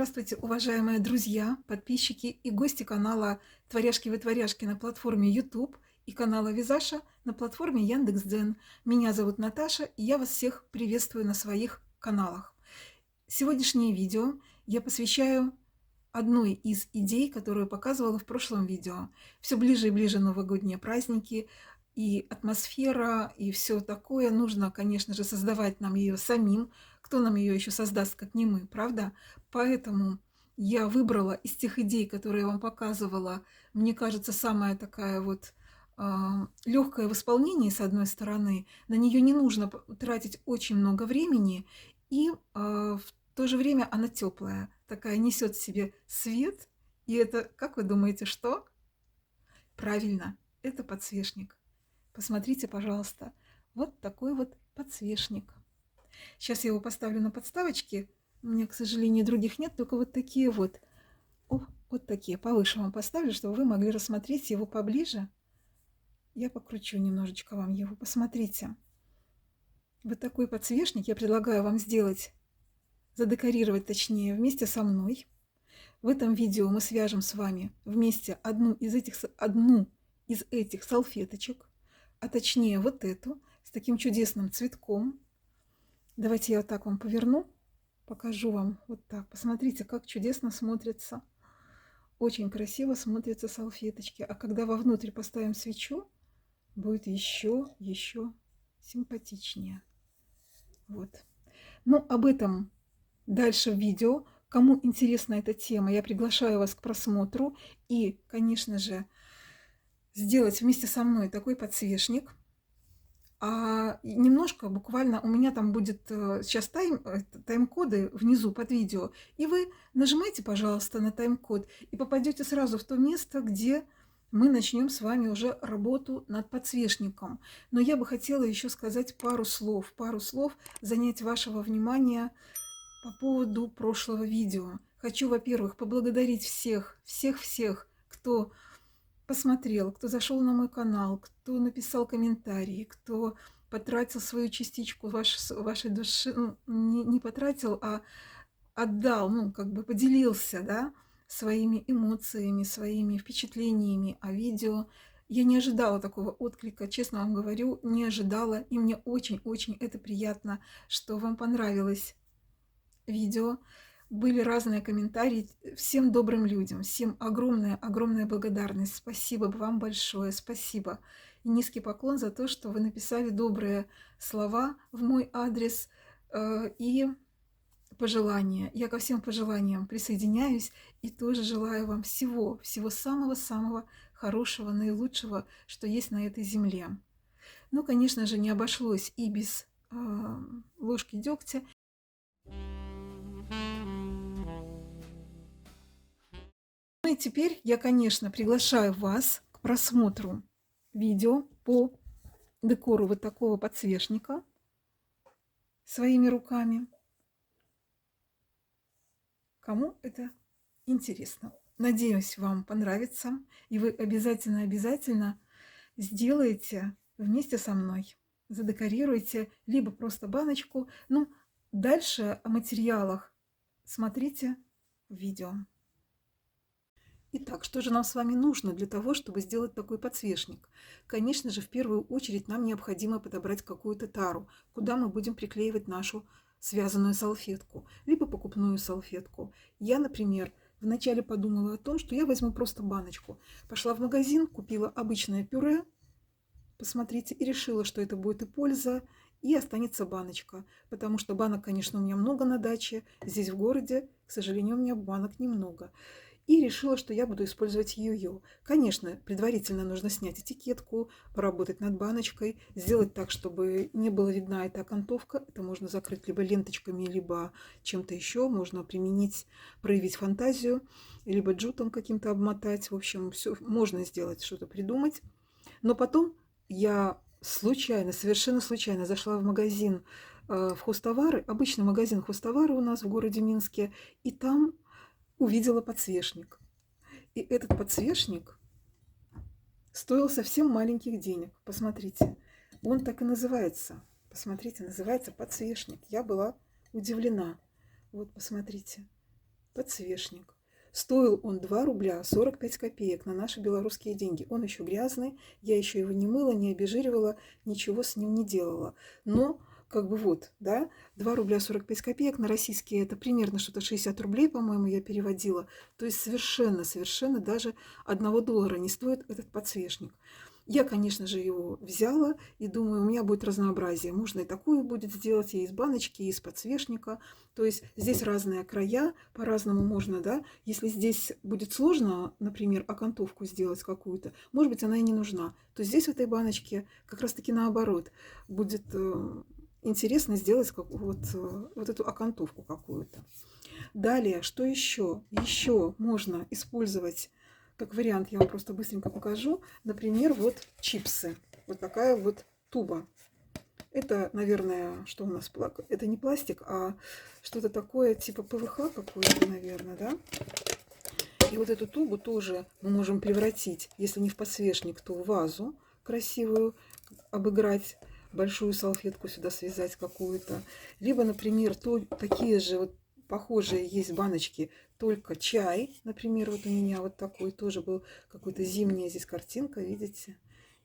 Здравствуйте, уважаемые друзья, подписчики и гости канала Творяшки-вытворяшки на платформе YouTube и канала Визаша на платформе Яндекс.Дзен. Меня зовут Наташа, и я вас всех приветствую на своих каналах. Сегодняшнее видео я посвящаю одной из идей, которую показывала в прошлом видео. Все ближе и ближе новогодние праздники, и атмосфера, и все такое. Нужно, конечно же, создавать нам ее самим. Кто нам ее еще создаст, как не мы, правда? Поэтому я выбрала из тех идей, которые я вам показывала, мне кажется, самая такая вот легкая в исполнении, с одной стороны. На нее не нужно тратить очень много времени, и в то же время она теплая, такая несет в себе свет. И это, как вы думаете, что? Правильно, это подсвечник. Посмотрите, пожалуйста, вот такой вот подсвечник. Сейчас я его поставлю на подставочки. У меня, к сожалению, других нет, только вот такие вот. О, вот такие. Повыше вам поставлю, чтобы вы могли рассмотреть его поближе. Я покручу немножечко вам его. Посмотрите. Вот такой подсвечник я предлагаю вам сделать, задекорировать точнее, вместе со мной. В этом видео мы свяжем с вами вместе одну из этих салфеточек, а точнее вот эту, с таким чудесным цветком. Давайте я вот так вам поверну, покажу вам вот так. Посмотрите, как чудесно смотрится. Очень красиво смотрятся салфеточки. А когда вовнутрь поставим свечу, будет еще симпатичнее. Вот. Но об этом дальше в видео. Кому интересна эта тема, я приглашаю вас к просмотру. И, конечно же, сделать вместе со мной такой подсвечник. А немножко, буквально, у меня там будет сейчас тайм-коды внизу под видео. И вы нажимайте, пожалуйста, на тайм-код и попадете сразу в то место, где мы начнем с вами уже работу над подсвечником. Но я бы хотела еще сказать пару слов, занять вашего внимания по поводу прошлого видео. Хочу, во-первых, поблагодарить всех, кто посмотрел, кто зашел на мой канал, кто написал комментарии, кто потратил свою частичку вашей души, ну, не потратил, а отдал, ну, как бы поделился, да, своими эмоциями, своими впечатлениями о видео. Я не ожидала такого отклика, честно вам говорю, не ожидала, и мне очень-очень это приятно, что вам понравилось видео. Были разные комментарии. Всем добрым людям, всем огромная благодарность. Спасибо вам большое, спасибо. И низкий поклон за то, что вы написали добрые слова в мой адрес и пожелания. Я ко всем пожеланиям присоединяюсь и тоже желаю вам всего самого-самого хорошего, наилучшего, что есть на этой земле. Ну, конечно же, не обошлось и без ложки дегтя. Ну и теперь я, конечно, приглашаю вас к просмотру видео по декору вот такого подсвечника своими руками. Кому это интересно. Надеюсь, вам понравится, и вы обязательно сделаете вместе со мной. Задекорируйте либо просто баночку. Ну, дальше о материалах смотрите в видео. Итак, что же нам с вами нужно для того, чтобы сделать такой подсвечник? Конечно же, в первую очередь нам необходимо подобрать какую-то тару, куда мы будем приклеивать нашу связанную салфетку, либо покупную салфетку. Я, например, вначале подумала о том, что я возьму просто баночку. Пошла в магазин, купила обычное пюре, посмотрите, и решила, что это будет и польза, и останется баночка. Потому что банок, конечно, у меня много на даче, здесь в городе, к сожалению, у меня банок немного. И решила, что я буду использовать ее. Конечно, предварительно нужно снять этикетку, поработать над баночкой, сделать так, чтобы не была видна эта окантовка. Это можно закрыть либо ленточками, либо чем-то еще. Можно применить, проявить фантазию, либо джутом каким-то обмотать. В общем, все можно сделать, что-то придумать. Но потом я совершенно случайно зашла в магазин, в хозтовары, обычный магазин хозтовары у нас в городе Минске, и там увидела подсвечник. И этот подсвечник стоил совсем маленьких денег. Посмотрите, он так и называется. Посмотрите, называется подсвечник. Я была удивлена. Вот, посмотрите. подсвечник. Стоил он 2 рубля 45 копеек на наши белорусские деньги. Он еще грязный, я еще его не мыла, не обезжиривала, ничего с ним не делала. Но как бы вот, да, 2 рубля 45 копеек на российские это примерно что-то 60 рублей, по-моему, я переводила. То есть совершенно даже 1 доллара не стоит этот подсвечник. Я, конечно же, его взяла и думаю, у меня будет разнообразие. Можно и такую будет сделать, и из баночки, и из подсвечника. То есть здесь разные края, по-разному можно, да. Если здесь будет сложно, например, окантовку сделать какую-то, может быть, она и не нужна. То здесь в этой баночке как раз-таки наоборот будет интересно сделать вот эту окантовку какую-то. Далее, что еще? Еще можно использовать, как вариант, я вам просто быстренько покажу. Например, вот чипсы. Вот такая вот туба. Это, наверное, что у нас? Это не пластик, а что-то такое, типа ПВХ какое-то, наверное, да? И вот эту тубу тоже мы можем превратить, если не в подсвечник, то в вазу красивую, обыграть, большую салфетку сюда связать какую-то. Либо, например, такие же вот похожие есть баночки, только чай. Например, вот у меня вот такой тоже был, какой-то зимняя здесь картинка, видите?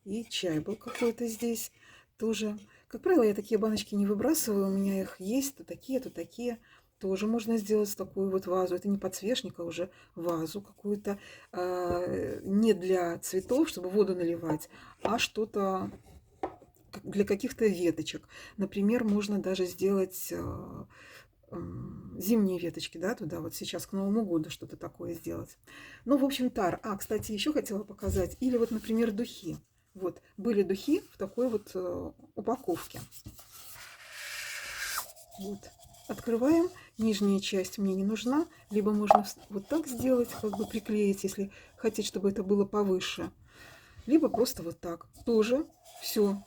И чай был какой-то здесь тоже. Как правило, я такие баночки не выбрасываю, у меня их есть, то такие, то такие. Тоже можно сделать такую вот вазу. Это не подсвечник, а уже вазу какую-то. Не для цветов, чтобы воду наливать, а что-то для каких-то веточек. Например, можно даже сделать зимние веточки, да, туда вот сейчас к Новому году что-то такое сделать. Ну, в общем, тар. Кстати, еще хотела показать. Или вот, например, духи. Вот, были духи в такой вот упаковке. Вот. Открываем. Нижняя часть мне не нужна. Либо можно вот так сделать, как бы приклеить, если хотите, чтобы это было повыше. Либо просто вот так. Тоже все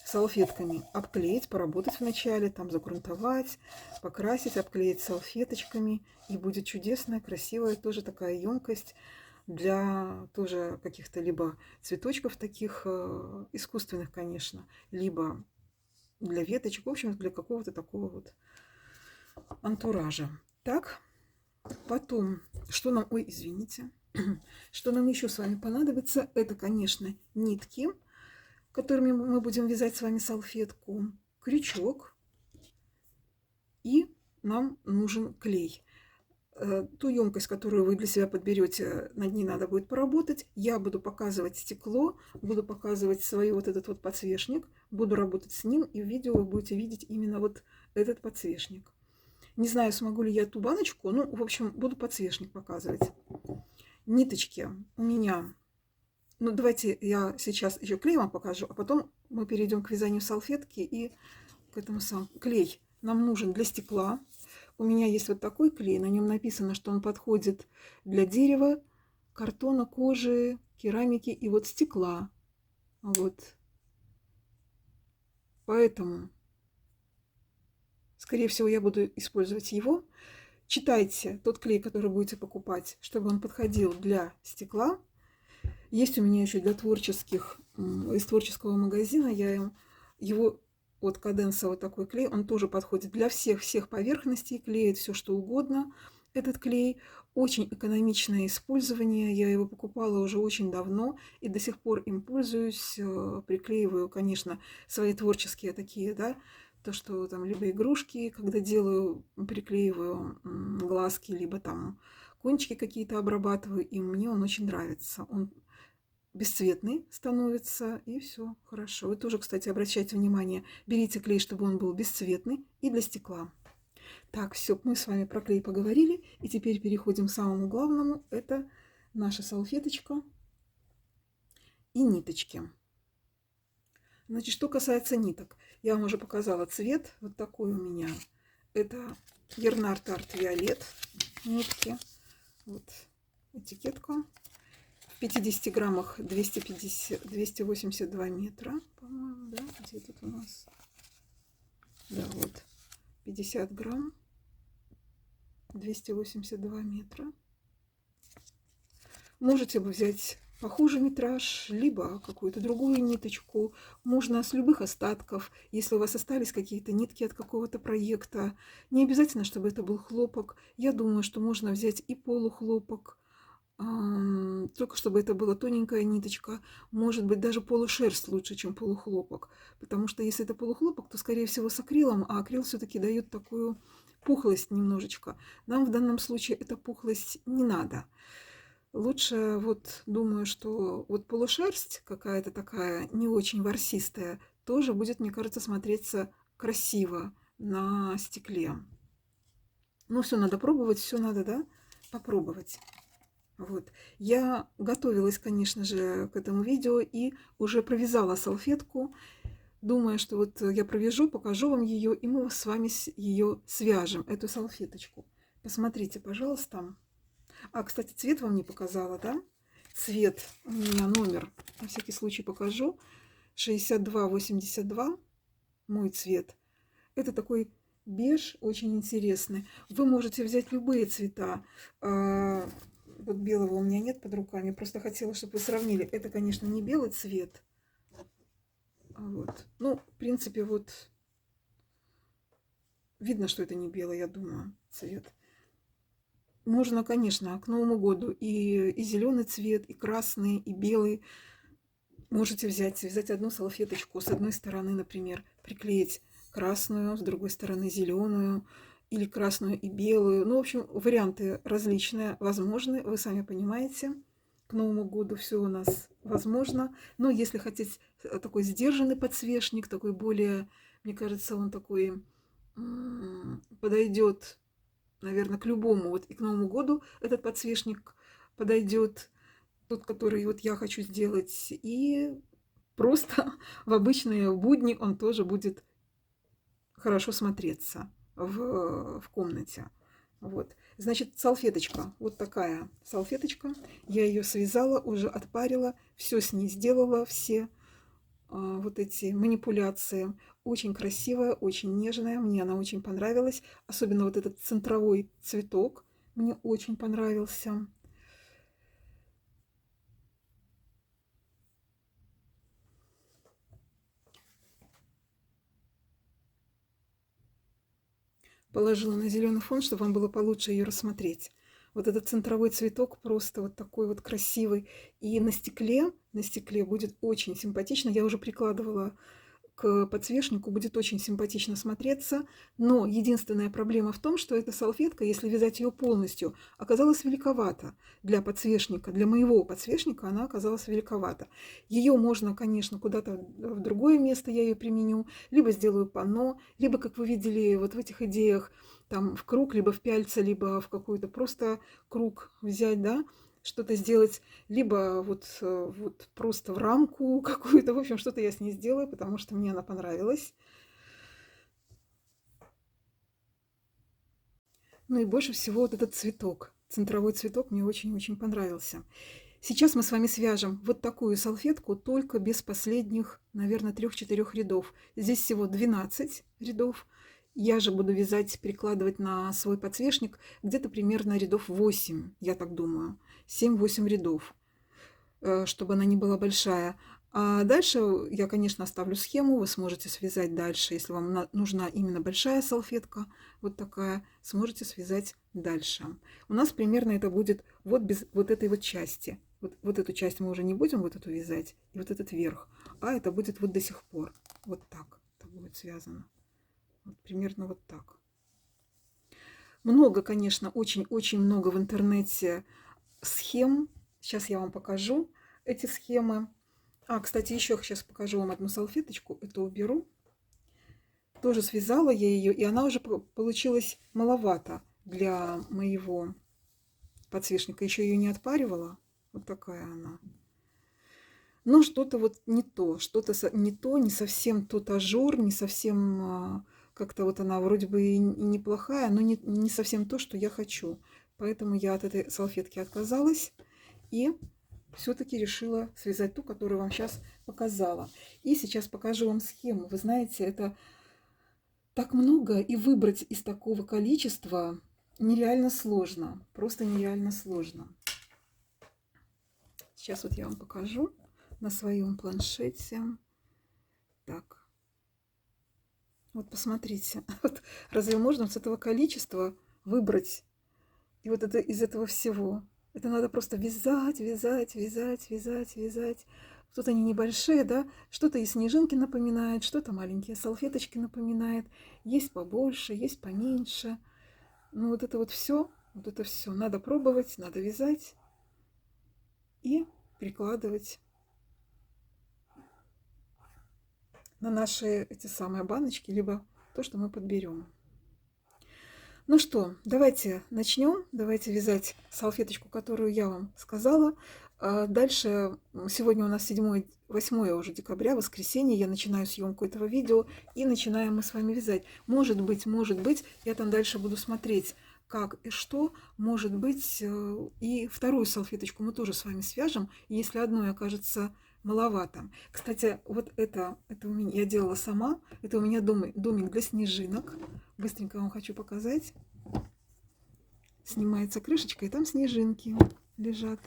салфетками обклеить, поработать вначале, там загрунтовать, покрасить, обклеить салфеточками. И будет чудесная, красивая тоже такая емкость для тоже каких-то либо цветочков таких искусственных, конечно, либо для веточек, в общем, для какого-то такого вот антуража. Так, потом, что нам, ой, извините, что нам еще с вами понадобится, это, конечно, нитки, которыми мы будем вязать с вами салфетку, крючок, и нам нужен клей. Ту емкость, которую вы для себя подберете, над ней надо будет поработать. Я буду показывать стекло, буду показывать свой вот этот вот подсвечник, буду работать с ним, и в видео вы будете видеть именно вот этот подсвечник. Не знаю, смогу ли я ту баночку, ну, в общем, буду подсвечник показывать. Ниточки у меня... Ну, давайте я сейчас еще клей вам покажу, а потом мы перейдем к вязанию салфетки и к этому самому. Клей нам нужен для стекла. У меня есть вот такой клей, на нем написано, что он подходит для дерева, картона, кожи, керамики и вот стекла. Вот. Поэтому, скорее всего, я буду использовать его. Читайте тот клей, который будете покупать, чтобы он подходил для стекла. Есть у меня еще для творческих, из творческого магазина, я его, вот Каденса, вот такой клей, он тоже подходит для всех поверхностей, клеит все что угодно. Этот клей очень экономичное использование, я его покупала уже очень давно и до сих пор им пользуюсь, приклеиваю, конечно, свои творческие такие, да, то, что там либо игрушки, когда делаю, приклеиваю глазки, либо там кончики какие-то обрабатываю, и мне он очень нравится. Он бесцветный становится, и все хорошо. Вы тоже, кстати, обращайте внимание, берите клей, чтобы он был бесцветный, и для стекла. Так, все, мы с вами про клей поговорили, и теперь переходим к самому главному. Это наша салфеточка и ниточки. Значит, что касается ниток, я вам уже показала цвет, вот такой у меня. Это Ернард Арт Виолет нитки. Вот этикетка. В 50 граммах 282 метра, по-моему, да? Где тут у нас? Да, вот. 50 грамм, 282 метра. Можете бы взять похожий метраж, либо какую-то другую ниточку. Можно с любых остатков, если у вас остались какие-то нитки от какого-то проекта. Не обязательно, чтобы это был хлопок. Я думаю, что можно взять и полухлопок, только чтобы это была тоненькая ниточка. Может быть, даже полушерсть лучше, чем полухлопок. Потому что если это полухлопок, то, скорее всего, с акрилом, а акрил все-таки дает такую пухлость немножечко. Нам в данном случае эта пухлость не надо. Лучше, вот думаю, что вот полушерсть какая-то такая не очень ворсистая тоже будет, мне кажется, смотреться красиво на стекле. Ну, все надо пробовать, все надо, да, попробовать. Вот. Я готовилась, конечно же, к этому видео и уже провязала салфетку. Думаю, что вот я провяжу, покажу вам ее, и мы с вами ее свяжем, эту салфеточку. Посмотрите, пожалуйста. А, кстати, цвет вам не показала, да? Цвет у меня номер, на всякий случай покажу. 6282, мой цвет. Это такой беж, очень интересный. Вы можете взять любые цвета. Вот белого у меня нет под руками, просто хотела, чтобы вы сравнили. Это, конечно, не белый цвет. Вот. Ну, в принципе, вот видно, что это не белый, я думаю, цвет. Можно, конечно, к Новому году и зеленый цвет, и красный, и белый. Можете связать одну салфеточку. С одной стороны, например, приклеить красную, с другой стороны зеленую, или красную и белую. Ну, в общем, варианты различные, возможны, вы сами понимаете. К Новому году все у нас возможно. Но если хотите такой сдержанный подсвечник, такой более, мне кажется, он такой подойдет, наверное, к любому. Вот и к Новому году этот подсвечник подойдет, тот, который вот я хочу сделать, и просто в обычные будни он тоже будет хорошо смотреться в комнате. Вот. Значит, салфеточка. Вот такая салфеточка. Я ее связала, уже отпарила, все с ней сделала, все вот эти манипуляции. Очень красивая, очень нежная. Мне она очень понравилась. Особенно вот этот центровой цветок мне очень понравился. Положила на зеленый фон, чтобы вам было получше ее рассмотреть. Вот этот центровой цветок просто вот такой вот красивый. И на стекле будет очень симпатично. Я уже прикладывала к подсвечнику, будет очень симпатично смотреться. Но единственная проблема в том, что эта салфетка, если вязать ее полностью, оказалась великовата для подсвечника. Для моего подсвечника она оказалась великовата. Ее можно, конечно, куда-то в другое место я ее применю, либо сделаю панно, либо, как вы видели вот в этих идеях, там в круг, либо в пяльце, либо в какой-то просто круг взять, да, что-то сделать, либо вот просто в рамку какую-то. В общем, что-то я с ней сделаю, потому что мне она понравилась. Ну и больше всего вот этот цветок. Центровой цветок мне очень-очень понравился. Сейчас мы с вами свяжем вот такую салфетку, только без последних, наверное, 3-4 рядов. Здесь всего 12 рядов. Я же буду вязать, перекладывать на свой подсвечник где-то примерно рядов 8, я так думаю. 7-8 рядов, чтобы она не была большая. А дальше я, конечно, оставлю схему, вы сможете связать дальше, если вам нужна именно большая салфетка, вот такая, сможете связать дальше. У нас примерно это будет вот без вот этой вот части. Вот эту часть мы уже не будем вот эту вязать, и вот этот верх, а это будет вот до сих пор. Вот так это будет связано. Вот примерно вот так. Много, конечно, очень-очень много в интернете схем. Сейчас я вам покажу эти схемы. А, кстати, еще сейчас покажу вам одну салфеточку. Это уберу. Тоже связала я ее, и она уже получилась маловато для моего подсвечника. Еще ее не отпаривала. Вот такая она. Но что-то вот не то. Что-то не то, не совсем тот ажур, не совсем как-то вот она вроде бы и неплохая, но не совсем то, что я хочу. Поэтому я от этой салфетки отказалась и все-таки решила связать ту, которую вам сейчас показала. И сейчас покажу вам схему. Вы знаете, это так много, и выбрать из такого количества нереально сложно. Просто нереально сложно. Сейчас вот я вам покажу на своем планшете. Так, вот посмотрите. Вот разве можно с этого количества выбрать? И вот это из этого всего. Это надо просто вязать, вязать, вязать, вязать, вязать. Тут они небольшие, да, что-то и снежинки напоминает, что-то маленькие салфеточки напоминает. Есть побольше, есть поменьше. Ну вот это все надо пробовать, надо вязать и прикладывать на наши эти самые баночки, либо то, что мы подберем. Ну что, давайте начнем. Давайте вязать салфеточку, которую я вам сказала. Дальше, сегодня у нас 8 уже декабря, воскресенье, я начинаю съемку этого видео, и начинаем мы с вами вязать. Может быть, я там дальше буду смотреть, как и что. Может быть, и вторую салфеточку мы тоже с вами свяжем, если одной окажется маловато. Кстати, вот это у меня, я делала сама, это у меня домик для снежинок. Быстренько вам хочу показать. Снимается крышечка, и там снежинки лежат.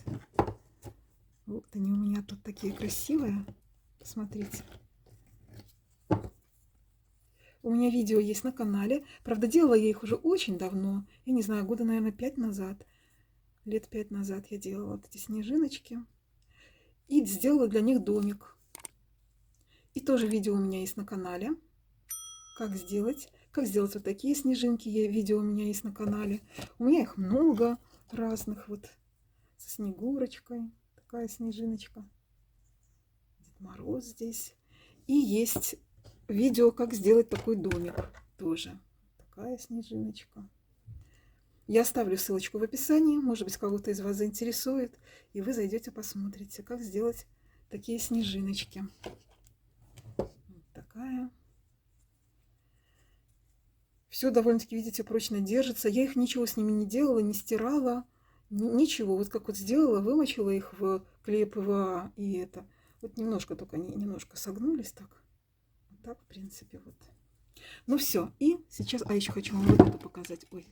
Вот они у меня тут такие красивые. Посмотрите. У меня видео есть на канале. Правда, делала я их уже очень давно. Я не знаю, года, наверное, 5 назад. Лет 5 назад я делала вот эти снежиночки. И сделала для них домик. И тоже видео у меня есть на канале. Как сделать вот такие снежинки. Видео у меня есть на канале. У меня их много разных. Вот со Снегурочкой. Такая снежиночка. Дед Мороз здесь. И есть видео, как сделать такой домик. Тоже такая снежиночка. Я оставлю ссылочку в описании. Может быть, кого-то из вас заинтересует. И вы зайдете, посмотрите, как сделать такие снежиночки. Вот такая. Все довольно-таки, видите, прочно держится. Я их ничего с ними не делала, не стирала. Ничего. Вот как вот сделала, вымочила их в клей ПВА. И это. Вот немножко только они немножко согнулись так. Вот так, в принципе, вот. Ну все. И сейчас... А еще хочу вам вот это показать. Ой.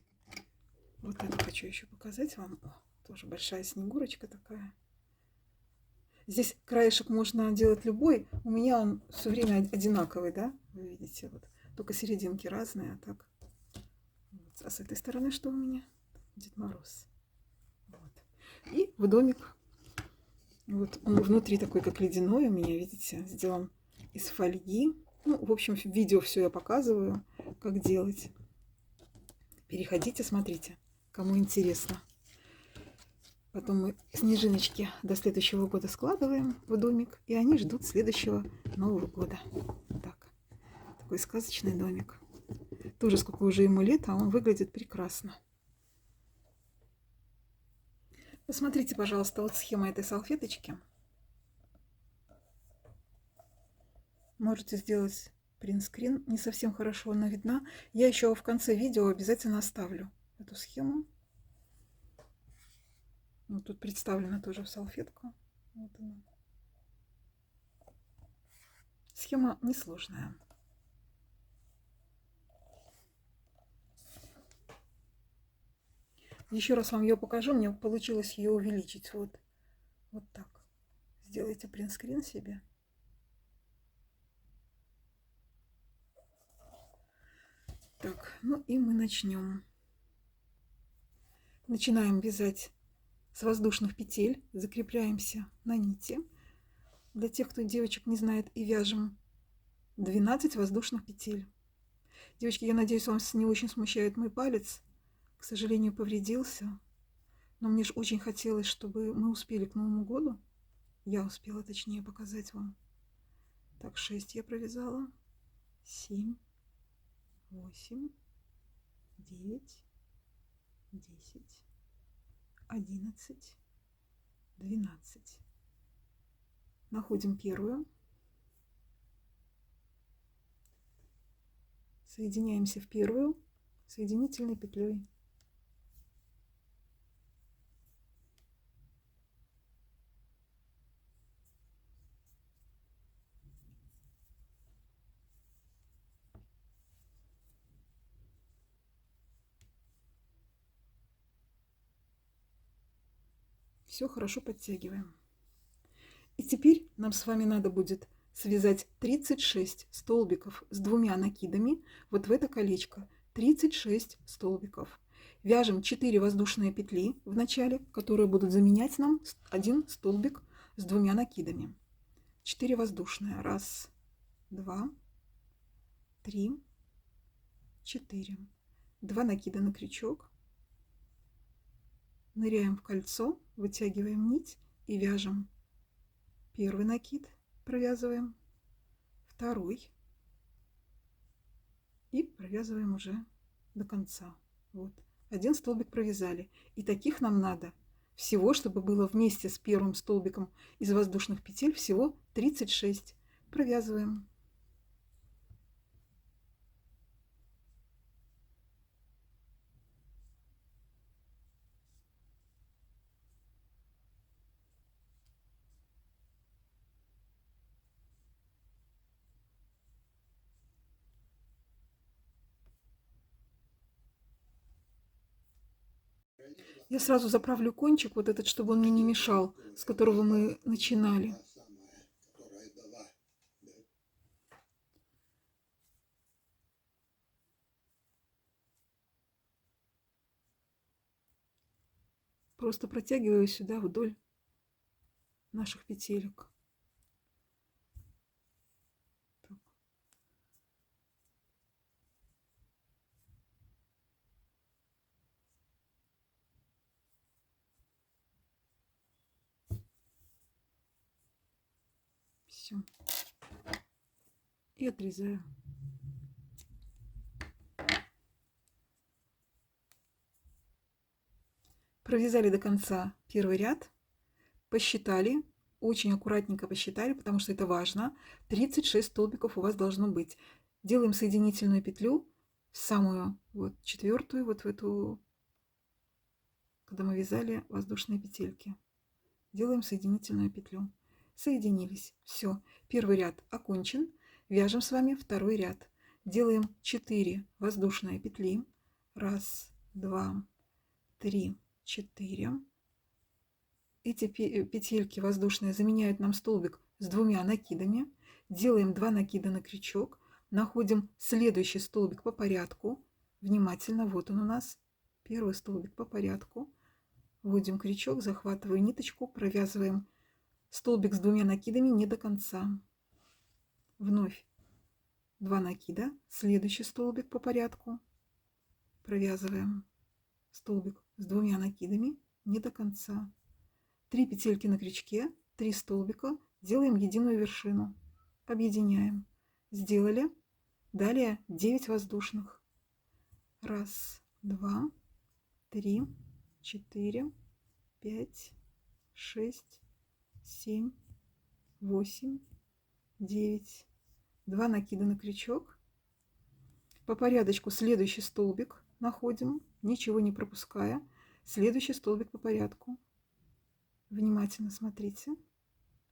Вот это хочу еще показать вам. О, тоже большая снегурочка такая. Здесь краешек можно делать любой. У меня он все время одинаковый, да? Вы видите, вот. Только серединки разные, а так. Вот. А с этой стороны что у меня? Дед Мороз. Вот. И в домик. Вот он внутри такой, как ледяной у меня, видите, сделан из фольги. Ну, в общем, в видео все я показываю, как делать. Переходите, смотрите, кому интересно. Потом мы снежиночки до следующего года складываем в домик, и они ждут следующего Нового года. Так, такой сказочный домик. Тоже сколько уже ему лет, а он выглядит прекрасно. Посмотрите, пожалуйста, вот схема этой салфеточки. Можете сделать принтскрин. Не совсем хорошо она видна. Я еще в конце видео обязательно оставлю эту схему. Вот тут представлена тоже в салфетку. Вот она. Схема несложная. Еще раз вам ее покажу. Мне получилось ее увеличить. Вот так. Сделайте принтскрин себе. Так, ну и мы начнем. Начинаем вязать с воздушных петель. Закрепляемся на нити. Для тех, кто девочек не знает, и вяжем 12 воздушных петель. Девочки, я надеюсь, вас не очень смущает мой палец. К сожалению, повредился. Но мне же очень хотелось, чтобы мы успели к Новому году. Я успела, точнее, показать вам. Так, 6 я провязала. 7, 8, 9, 10, 11, 12. Находим первую. Соединяемся в первую соединительной петлей. Все хорошо подтягиваем. И теперь нам с вами надо будет связать 36 столбиков с 2 накидами вот в это колечко. 36 столбиков. Вяжем 4 воздушные петли в начале, которые будут заменять нам один столбик с 2 накидами. 4 воздушные. Раз, два, три, 4. 2 накида на крючок. Ныряем в кольцо, вытягиваем нить и вяжем. Первый накид провязываем, второй и провязываем уже до конца. Вот. Один столбик провязали. И таких нам надо всего, чтобы было вместе с первым столбиком из воздушных петель, всего 36. Провязываем. Я сразу заправлю кончик, вот этот, чтобы он мне не мешал, с которого мы начинали. Просто протягиваю сюда вдоль наших петелек. Так. Все. И отрезаю. Провязали до конца первый ряд, посчитали, очень аккуратненько посчитали, потому что это важно. 36 столбиков у вас должно быть. Делаем соединительную петлю в самую вот четвертую, вот в эту, когда мы вязали воздушные петельки. Делаем соединительную петлю. Соединились. Все. Первый ряд окончен. Вяжем с вами второй ряд. Делаем 4 воздушные петли. Раз, два, три, 4. Эти петельки воздушные заменяют нам столбик с 2 накидами. Делаем 2 накида на крючок. Находим следующий столбик по порядку. Внимательно, вот он у нас. Первый столбик по порядку. Вводим крючок, захватываю ниточку, провязываем столбик с 2 накидами не до конца. Вновь 2 накида. Следующий столбик по порядку. Провязываем столбик с 2 накидами не до конца. 3 петельки на крючке, 3 столбика, делаем единую вершину, объединяем. Сделали. Далее 9 воздушных. Раз, два, 3, 4, 5, 6, 7, 8, 9. 2 накида на крючок. По порядочку следующий столбик находим, ничего не пропуская. Следующий столбик по порядку. Внимательно смотрите.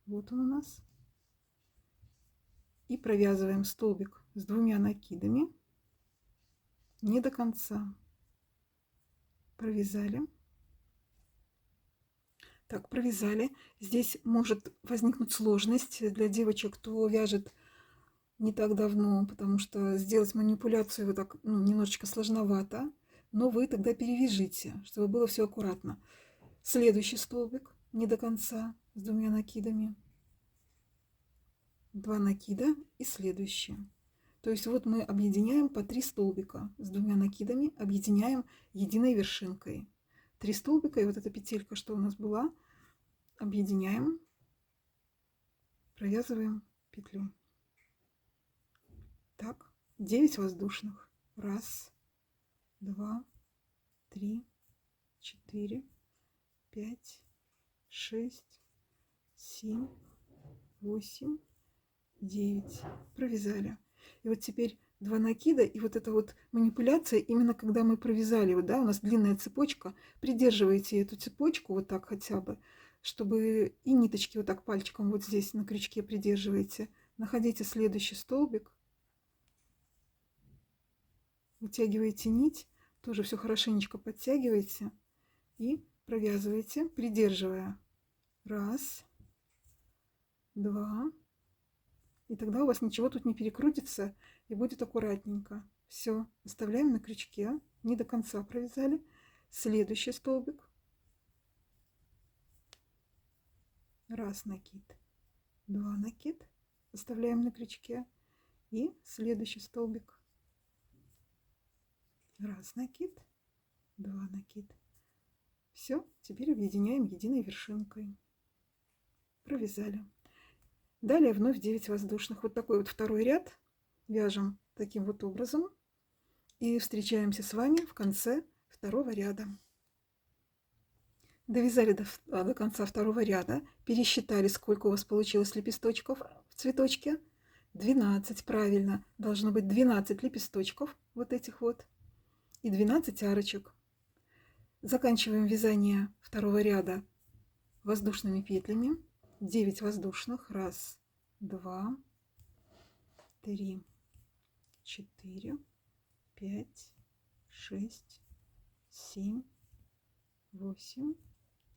Вот он у нас. И провязываем столбик с 2 накидами не до конца. Провязали. Так, провязали. Здесь может возникнуть сложность для девочек, кто вяжет не так давно, потому что сделать манипуляцию вот так немножечко сложновато. Но вы тогда перевяжите, чтобы было все аккуратно. Следующий столбик не до конца с 2 накидами. 2 накида и следующие. То есть вот мы объединяем по 3 столбика с 2 накидами, объединяем единой вершинкой. 3 столбика, и вот эта петелька, что у нас была, объединяем, провязываем петлю. Так, 9 воздушных. Раз, два, 3, 4, 5, 6, 7, 8, 9. Провязали. И вот теперь 2 накида, и вот эта вот манипуляция, именно когда мы провязали, вот, да, у нас длинная цепочка, придерживаете эту цепочку вот так хотя бы, чтобы и ниточки вот так пальчиком вот здесь на крючке придерживаете. Находите следующий столбик, вытягиваете нить, тоже все хорошенечко подтягиваете и провязываете, придерживая. Раз, 2. И тогда у вас ничего тут не перекрутится и будет аккуратненько. Все, оставляем на крючке, не до конца провязали. Следующий столбик. 1 накид, 2 накид, оставляем на крючке. И следующий столбик. 1 накид, 2 накид. Все, теперь объединяем единой вершинкой. Провязали. Далее вновь 9 воздушных. Вот такой вот второй ряд вяжем таким вот образом. И встречаемся с вами в конце второго ряда. Довязали до конца второго ряда. Пересчитали, сколько у вас получилось лепесточков в цветочке. 12, правильно. Должно быть 12 лепесточков вот этих вот. И 12 арочек. Заканчиваем вязание второго ряда воздушными петлями. 9 воздушных. 1, 2, 3, 4, 5, 6, 7, 8,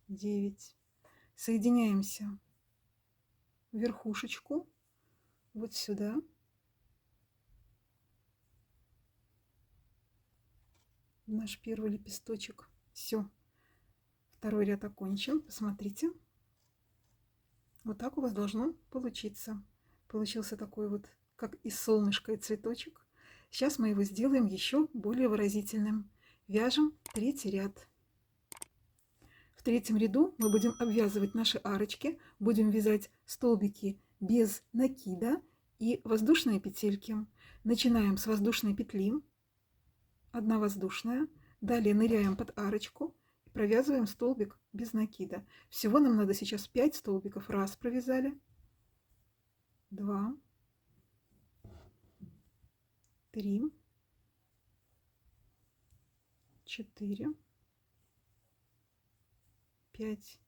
9. Соединяемся в верхушечку вот сюда. Наш первый лепесточек. Все. Второй ряд окончен. Посмотрите. Вот так у вас должно получиться. Получился такой вот, как из солнышка, цветочек. Сейчас мы его сделаем еще более выразительным. Вяжем третий ряд. В третьем ряду мы будем обвязывать наши арочки, будем вязать столбики без накида и воздушные петельки. Начинаем с воздушной петли, 1 воздушная, далее ныряем под арочку и провязываем столбик без накида. Всего нам надо сейчас 5 столбиков. 1 провязали, 2, 3, 4, 5.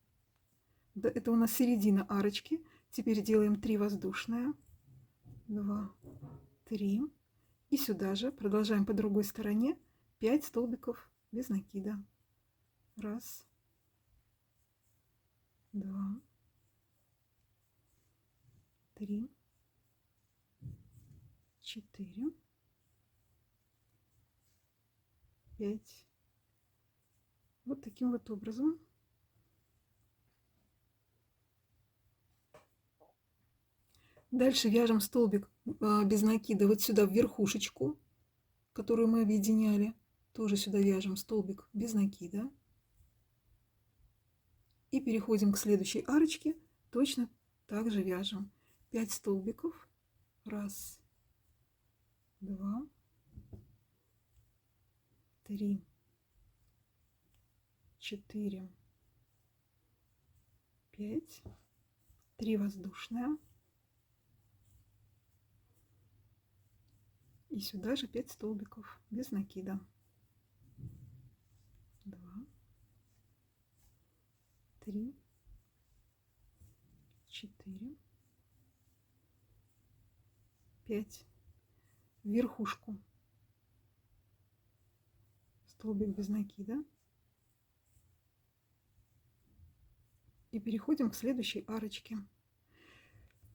Это у нас середина арочки. Теперь делаем 3 воздушные. 2, 3. И сюда же продолжаем по другой стороне 5 столбиков без накида. 1, 2, 3, 4, 5. Вот таким вот образом. Дальше вяжем столбик без накида вот сюда в верхушечку, которую мы объединяли. Тоже сюда вяжем столбик без накида. И переходим к следующей арочке. Точно так же вяжем 5 столбиков. 1, 2, 3, 4, 5. 3 воздушные. И сюда же 5 столбиков без накида. 2, 3, 4, 5. В верхушку столбик без накида. И переходим к следующей арочке.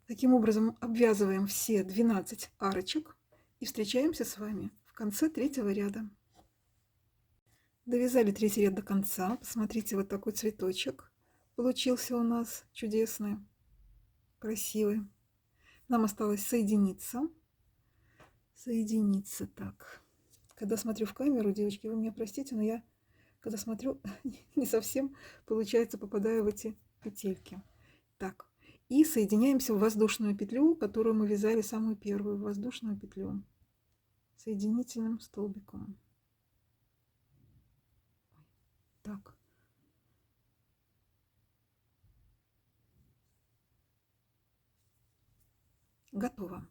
Таким образом обвязываем все 12 арочек и встречаемся с вами в конце третьего ряда. Довязали третий ряд до конца. Посмотрите, вот такой цветочек получился у нас чудесный, красивый. Нам осталось соединиться. Соединиться так. Когда смотрю в камеру, девочки, вы меня простите, но я, когда смотрю, не совсем, получается, попадаю в эти петельки. Так, и соединяемся в воздушную петлю, которую мы вязали самую первую, воздушную петлю, соединительным столбиком. Так. Готово.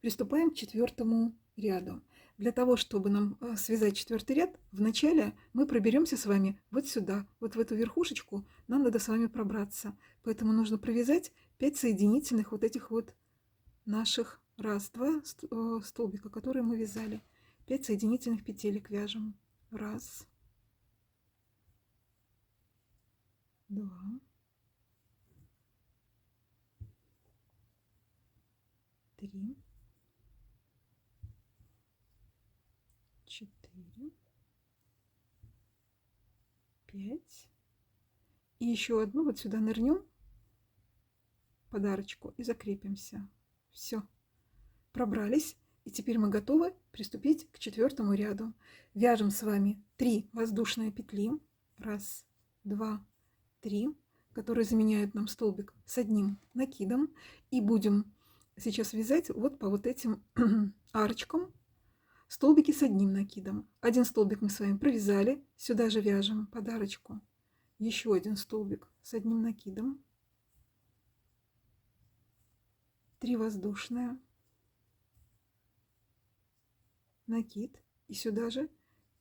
Приступаем к четвертому ряду. Для того, чтобы нам связать четвертый ряд, вначале мы проберемся с вами вот сюда, вот в эту верхушечку, нам надо с вами пробраться. Поэтому нужно провязать 5 соединительных вот этих вот наших 1, 2 столбика, которые мы вязали. 5 соединительных петелек вяжем. 1, 2, 3, 4, 5. И еще одну вот сюда нырнем, подарочку, и закрепимся. Все, пробрались. И теперь мы готовы приступить к 4-му ряду. Вяжем с вами 3 воздушные петли. 1, 2, 3, которые заменяют нам столбик с одним накидом. И будем сейчас вязать вот по вот этим арочкам столбики с одним накидом. Один столбик мы с вами провязали. Сюда же вяжем подарочку. Еще один столбик с одним накидом. 3 воздушные. Накид. И сюда же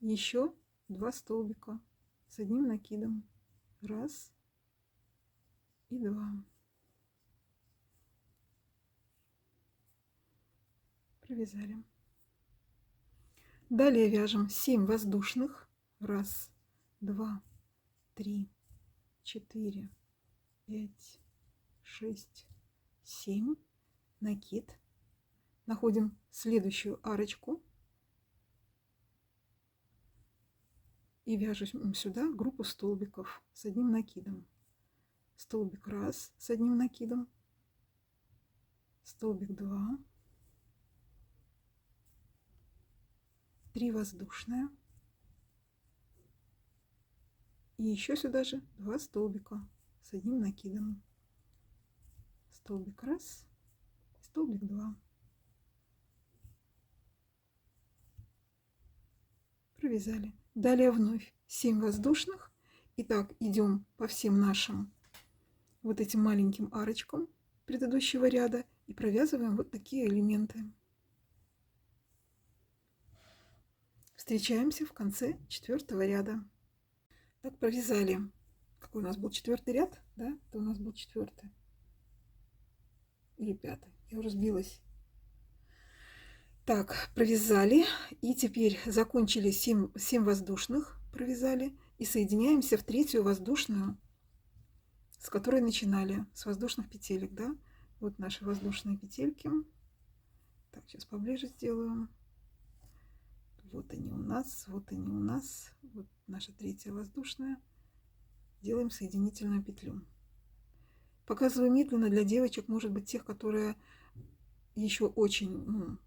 еще 2 столбика с одним накидом. 1 и 2. Провязали. Далее вяжем 7 воздушных. 1, 2, 3, 4, 5, 6, 7. Накид. Находим следующую арочку. И вяжем сюда группу столбиков с одним накидом. Столбик 1 с одним накидом. Столбик 2. 3 воздушные. И еще сюда же 2 столбика с одним накидом. Столбик 1, столбик 2. Провязали. Далее вновь 7 воздушных. Итак, идем по всем нашим вот этим маленьким арочкам предыдущего ряда и провязываем вот такие элементы. Встречаемся в конце 4-го ряда. Так, провязали. Какой у нас был 4-й ряд? Да, это у нас был 4-й. Или 5-й. Я уже сбилась. Так, провязали. И теперь закончили 7 воздушных. Провязали. И соединяемся в 3-ю воздушную, с которой начинали. С воздушных петелек, да? Вот наши воздушные петельки. Так, сейчас поближе сделаю. Вот они у нас, вот они у нас. Вот наша 3-я воздушная. Делаем соединительную петлю. Показываю медленно для девочек, может быть, тех, которые еще очень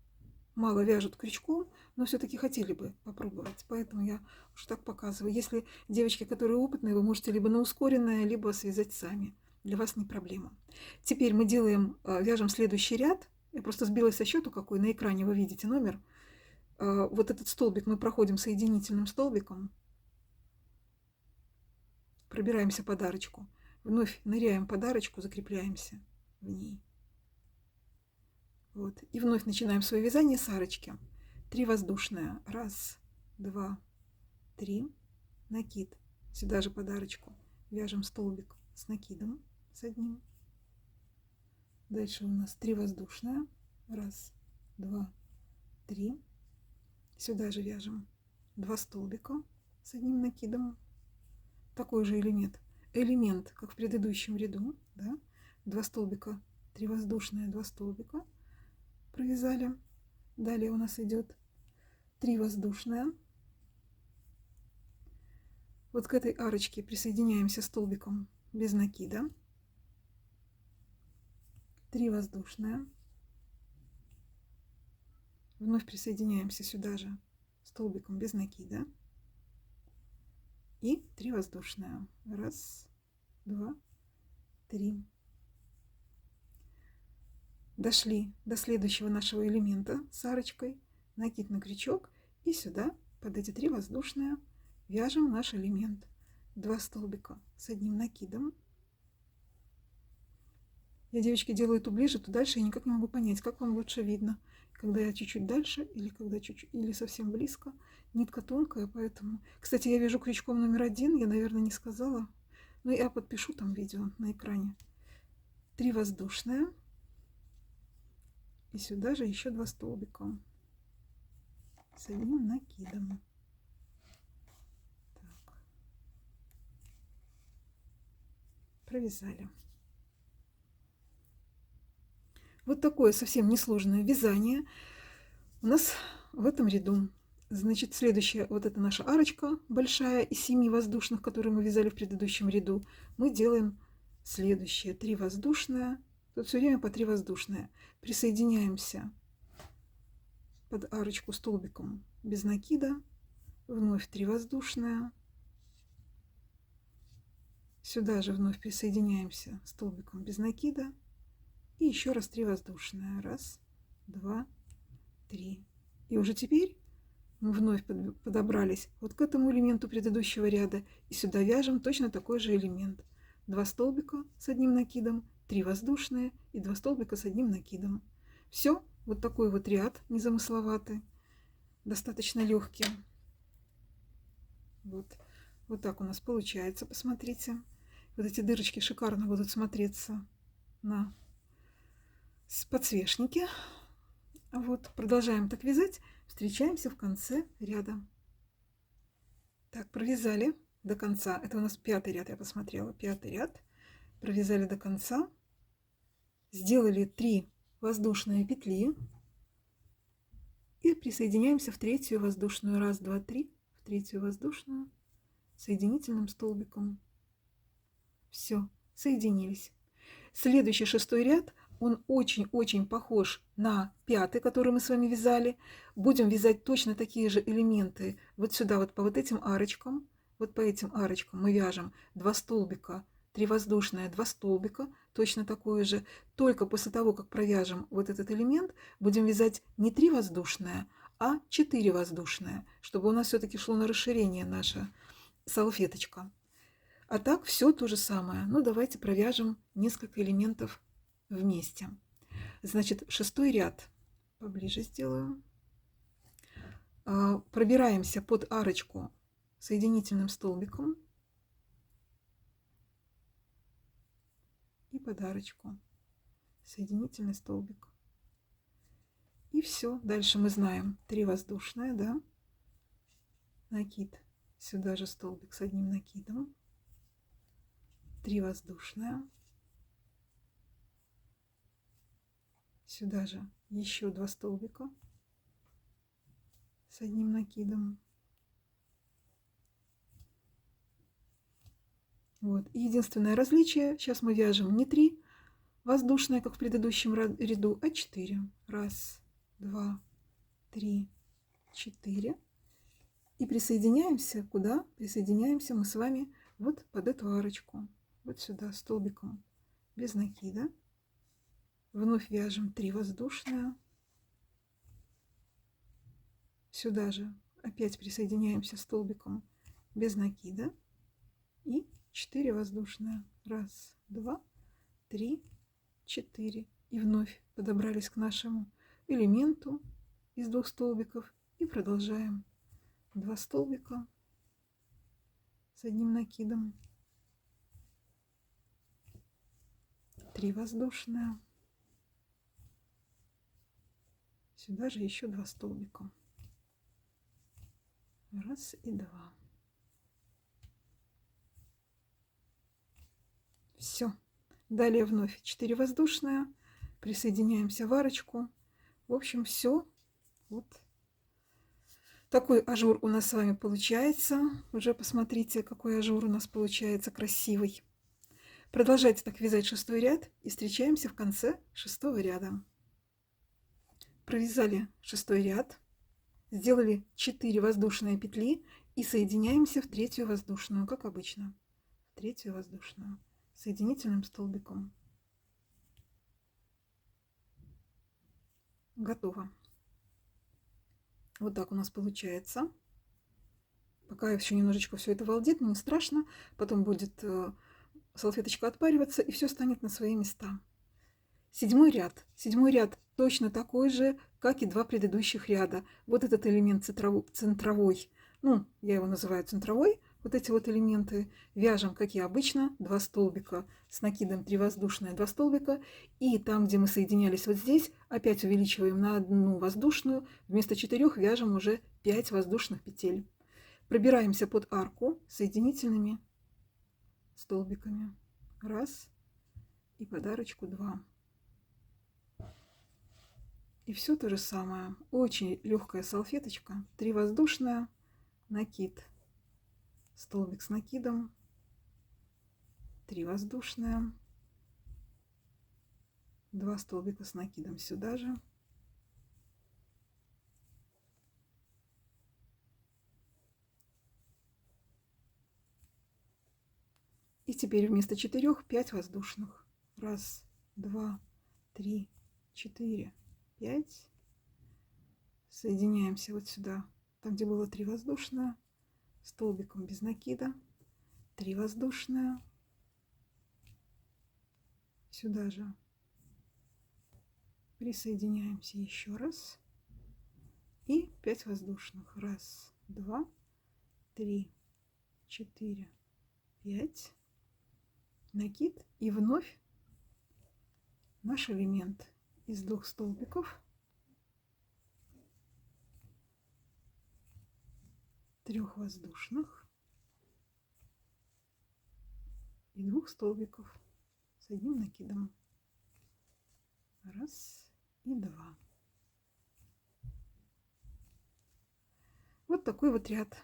мало вяжут крючком, но все-таки хотели бы попробовать. Поэтому я уж так показываю. Если девочки, которые опытные, вы можете либо на ускоренное, либо связать сами. Для вас не проблема. Теперь мы вяжем следующий ряд. Я просто сбилась со счету, какой на экране вы видите номер. Вот этот столбик мы проходим соединительным столбиком. Пробираемся под арочку. Вновь ныряем под арочку, закрепляемся в ней. Вот. И вновь начинаем свое вязание с арочки. 3 воздушные. 1, 2, 3. Накид. Сюда же под арочку. Вяжем столбик с накидом, с одним. Дальше у нас 3 воздушные. 1, 2, 3. Сюда же вяжем 2 столбика с одним накидом. Такой же элемент, как в предыдущем ряду. Да? 2 столбика, 3 воздушные, 2 столбика. Провязали. Далее у нас идет 3 воздушные. Вот к этой арочке присоединяемся столбиком без накида. 3 воздушные. Вновь присоединяемся сюда же столбиком без накида. И 3 воздушные. 1, 2, 3. Дошли до следующего нашего элемента с арочкой. Накид на крючок. И сюда, под эти 3 воздушные, вяжем наш элемент. 2 столбика с одним накидом. Я, девочки, делаю то ближе, то дальше. Я никак не могу понять, как вам лучше видно. Когда я чуть-чуть дальше или совсем близко. Нитка тонкая, поэтому... Кстати, я вяжу крючком номер 1. Я, наверное, не сказала. Но я подпишу там видео на экране. 3 воздушные. И сюда же еще 2 столбика с одним накидом. Так. Провязали. Вот такое совсем несложное вязание у нас в этом ряду. Значит, следующая, вот эта наша арочка большая из 7 воздушных, которые мы вязали в предыдущем ряду. Мы делаем следующее. 3 воздушные. Тут все время по 3 воздушные. Присоединяемся под арочку столбиком без накида. Вновь 3 воздушные. Сюда же вновь присоединяемся столбиком без накида. И еще раз 3 воздушные. Раз, два, 3. И уже теперь мы вновь подобрались вот к этому элементу предыдущего ряда и сюда вяжем точно такой же элемент. 2 столбика с одним накидом, 3 воздушные и 2 столбика с одним накидом. Все, вот такой вот ряд незамысловатый, достаточно легкий. Вот так у нас получается, посмотрите. Вот эти дырочки шикарно будут смотреться на подсвечнике. Вот, продолжаем так вязать, встречаемся в конце ряда. Так, провязали до конца. Это у нас 5-й ряд, я посмотрела. 5-й ряд. Провязали до конца. Сделали 3 воздушные петли. И присоединяемся в 3-ю воздушную. Раз, два, 3. В 3-ю воздушную. Соединительным столбиком. Все, соединились. Следующий 6-й ряд. Он очень-очень похож на 5-й, который мы с вами вязали. Будем вязать точно такие же элементы вот сюда, вот по вот этим арочкам. Вот по этим арочкам мы вяжем 2 столбика, 3 воздушные, 2 столбика, точно такое же. Только после того, как провяжем вот этот элемент, будем вязать не 3 воздушные, а 4 воздушные, чтобы у нас все-таки шло на расширение наша салфеточка. А так все то же самое. Ну, давайте провяжем несколько элементов вместе. Значит, 6-й ряд. Поближе сделаю. Пробираемся под арочку соединительным столбиком и под арочку соединительный столбик. И все. Дальше мы знаем 3 воздушные, да? Накид. Сюда же столбик с одним накидом. 3 воздушные. Сюда же еще 2 столбика с одним накидом. Вот. И единственное различие, сейчас мы вяжем не 3 воздушные, как в предыдущем ряду, а 4. Раз, два, 3, 4. И присоединяемся куда? Присоединяемся мы с вами вот под эту арочку. Вот сюда столбиком без накида. Вновь вяжем 3 воздушные. Сюда же опять присоединяемся столбиком без накида. И 4 воздушные. Раз, два, 3, 4. И вновь подобрались к нашему элементу из 2 столбиков. И продолжаем. 2 столбика с одним накидом. 3 воздушные. Сюда же еще 2 столбика. Раз и 2. Все. Далее вновь 4 воздушные. Присоединяемся в арочку. В общем, все. Вот такой ажур у нас с вами получается. Уже посмотрите, какой ажур у нас получается красивый. Продолжайте так вязать 6-й ряд и встречаемся в конце 6-го ряда. Провязали 6-й ряд, сделали 4 воздушные петли и соединяемся в 3-ю воздушную, как обычно. В 3-ю воздушную соединительным столбиком. Готово. Вот так у нас получается. Пока еще немножечко все это волдит, но не страшно. Потом будет салфеточка отпариваться, и все станет на свои места. 7-й ряд. 7-й ряд точно такой же, как и 2 предыдущих ряда. Вот этот элемент центровой, ну, я его называю центровой, вот эти вот элементы вяжем, как и обычно, 2 столбика с накидом 3 воздушные, 2 столбика. И там, где мы соединялись вот здесь, опять увеличиваем на 1 воздушную. Вместо 4 вяжем уже 5 воздушных петель. Пробираемся под арку соединительными столбиками. Раз. И под арочку 2. И все то же самое. Очень легкая салфеточка. 3 воздушная, накид, столбик с накидом, 3 воздушная, 2 столбика с накидом сюда же. И теперь вместо 4 5 воздушных. 1, 2, 3, 4, 5. Соединяемся вот сюда, там где было 3 воздушные, столбиком без накида, 3 воздушные, сюда же присоединяемся еще раз и 5 воздушных. 1, 2, 3, 4, 5. Накид и вновь наш элемент из 2 столбиков, 3 воздушных и 2 столбиков с одним накидом. 1 и 2. Вот такой вот ряд.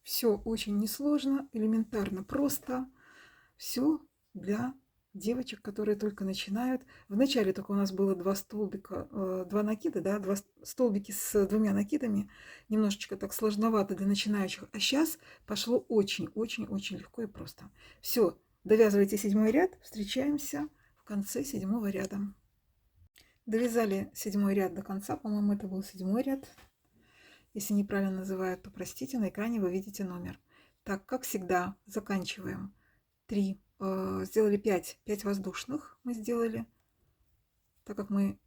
Все очень несложно, элементарно просто. Все для девочек, которые только начинают. Вначале только у нас было 2 столбика, 2 накида, да, 2 столбики с 2 накидами. Немножечко так сложновато для начинающих. А сейчас пошло очень-очень-очень легко и просто. Все, довязывайте 7 ряд, встречаемся в конце 7 ряда. Довязали 7 ряд до конца, по-моему, это был 7 ряд. Если неправильно называют, то простите, на экране вы видите номер. Так, как всегда, заканчиваем. 3, сделали 5 воздушных мы сделали, так как мы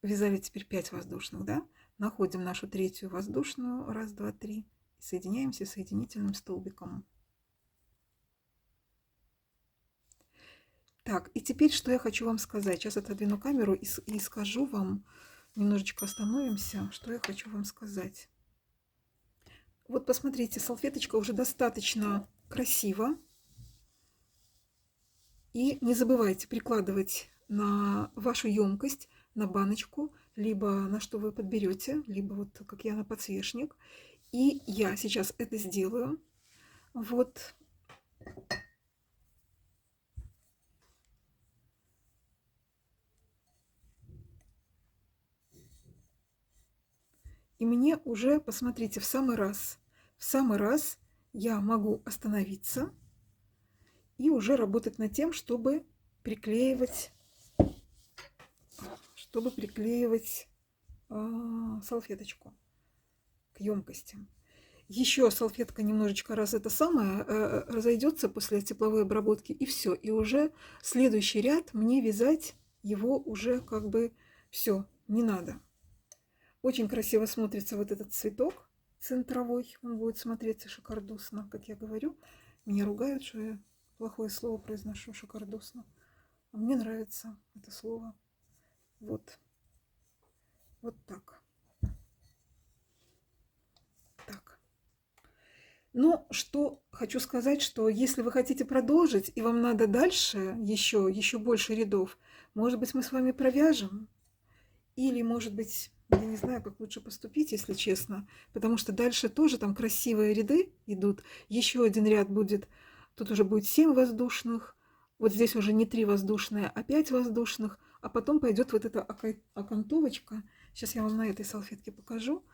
вязали теперь 5 воздушных, да, находим нашу 3-ю воздушную, 1, 2, 3, и соединяемся соединительным столбиком. Так, и теперь что я хочу вам сказать. Сейчас отодвину камеру и скажу вам, немножечко остановимся, что я хочу вам сказать. Вот посмотрите, салфеточка уже достаточно красива. И не забывайте прикладывать на вашу емкость, на баночку, либо на что вы подберете, либо вот как я на подсвечник. И я сейчас это сделаю. Вот. И мне уже, посмотрите, в самый раз я могу остановиться и уже работать над тем, чтобы приклеивать салфеточку к емкости. Еще салфетка немножечко разойдется после тепловой обработки, и все. И уже следующий ряд мне вязать его уже как бы все, не надо. Очень красиво смотрится вот этот цветок центровой. Он будет смотреться шикардусно, как я говорю. Меня ругают, что я плохое слово произношу, шикардусно. А мне нравится это слово. Вот. Вот так. Так. Но что хочу сказать, что если вы хотите продолжить, и вам надо дальше еще больше рядов, может быть, мы с вами провяжем. Или, может быть, я не знаю, как лучше поступить, если честно, потому что дальше тоже там красивые ряды идут. Еще один ряд будет, тут уже будет 7 воздушных, вот здесь уже не 3 воздушные, а 5 воздушных, а потом пойдет вот эта окантовочка. Сейчас я вам на этой салфетке покажу.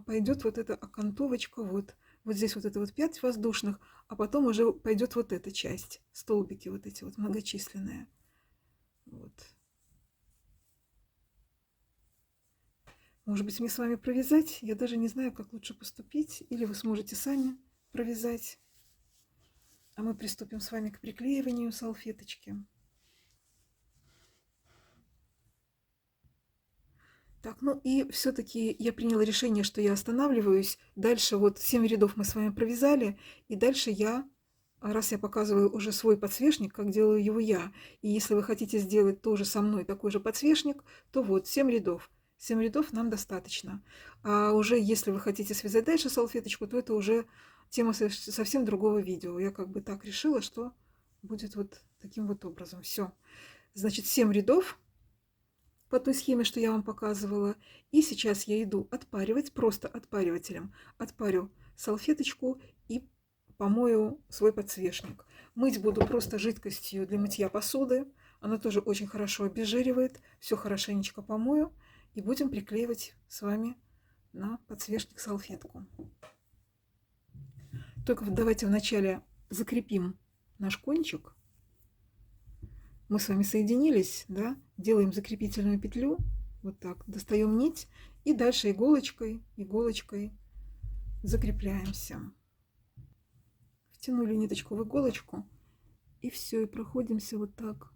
Пойдет вот эта окантовочка, вот здесь вот это вот 5 воздушных, а потом уже пойдет вот эта часть, столбики вот эти вот многочисленные. Вот. Может быть, мне с вами провязать? Я даже не знаю, как лучше поступить. Или вы сможете сами провязать. А мы приступим с вами к приклеиванию салфеточки. Так, ну и все-таки я приняла решение, что я останавливаюсь. Дальше вот 7 рядов мы с вами провязали. И дальше раз я показываю уже свой подсвечник, как делаю его я, и если вы хотите сделать тоже со мной такой же подсвечник, то вот 7 рядов. 7 рядов нам достаточно. А уже если вы хотите связать дальше салфеточку, то это уже тема совсем другого видео. Я как бы так решила, что будет вот таким вот образом. Все. Значит, 7 рядов. по той схеме, что я вам показывала. И сейчас я иду отпаривать, просто отпаривателем. Отпарю салфеточку и помою свой подсвечник. Мыть буду просто жидкостью для мытья посуды. Она тоже очень хорошо обезжиривает. Все хорошенечко помою. И будем приклеивать с вами на подсвечник салфетку. Только вот давайте вначале закрепим наш кончик. Мы с вами соединились, да? Делаем закрепительную петлю. Вот так. Достаем нить. И дальше иголочкой закрепляемся. Втянули ниточку в иголочку. И все, и проходимся вот так.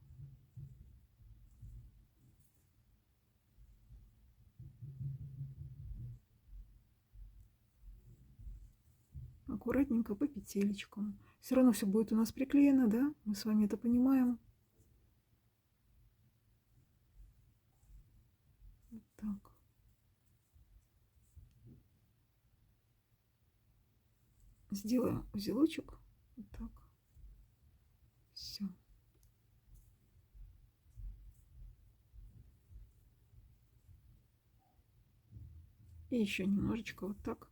Аккуратненько по петелечкам. Все равно все будет у нас приклеено, да? Мы с вами это понимаем. Вот так. Сделаю узелочек. Вот так. Все. И еще немножечко вот так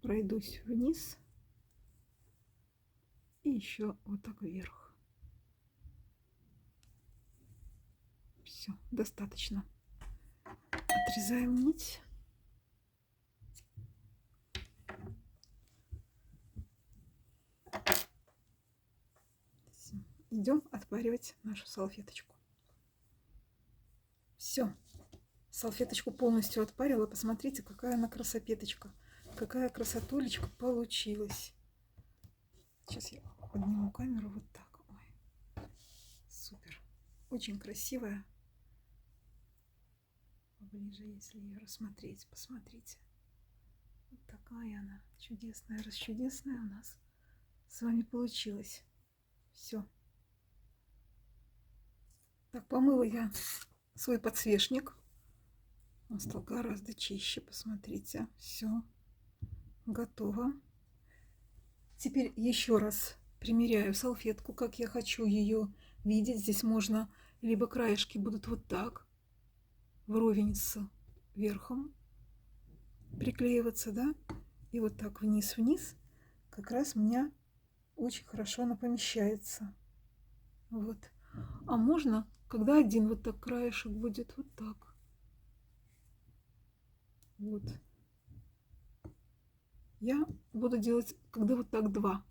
пройдусь вниз. И еще вот так вверх. Все, достаточно. Отрезаем нить. Идем отпаривать нашу салфеточку. Все. Салфеточку полностью отпарила. Посмотрите, какая она красопеточка. Какая красотулечка получилась. Сейчас я подниму камеру вот так. Ой. Супер. Очень красивая. Поближе, если ее рассмотреть. Посмотрите. Вот такая она. Чудесная, расчудесная у нас с вами получилась. Все. Так, помыла я свой подсвечник. Он стал гораздо чище. Посмотрите. Все. Готово. Теперь еще раз примеряю салфетку, как я хочу ее видеть. Здесь можно, либо краешки будут вот так, вровень с верхом приклеиваться, да, и вот так вниз-вниз. Как раз у меня очень хорошо она помещается. Вот. А можно, когда один вот так краешек будет, вот так. Вот. Я буду делать, когда вот так два